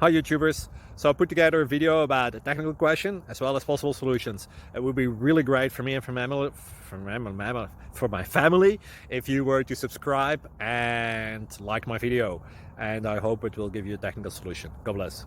Hi YouTubers! So I put together a video about a technical question as well as possible solutions. It would be really great for me and for my family if you were to subscribe and like my video, and I hope it will give you a technical solution. God bless.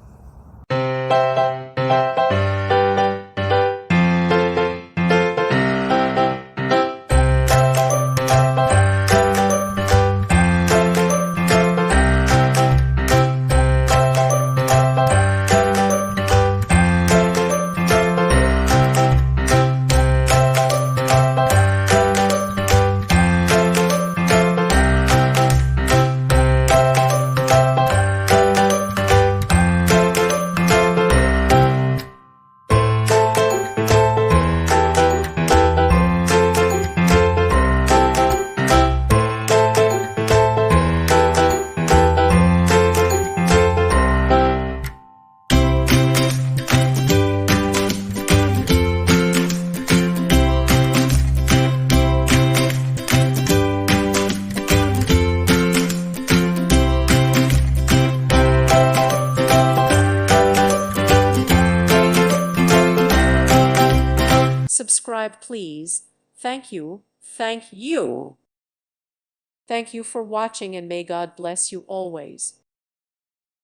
Subscribe, please. Thank you. Thank you. Thank you for watching, and may God bless you always.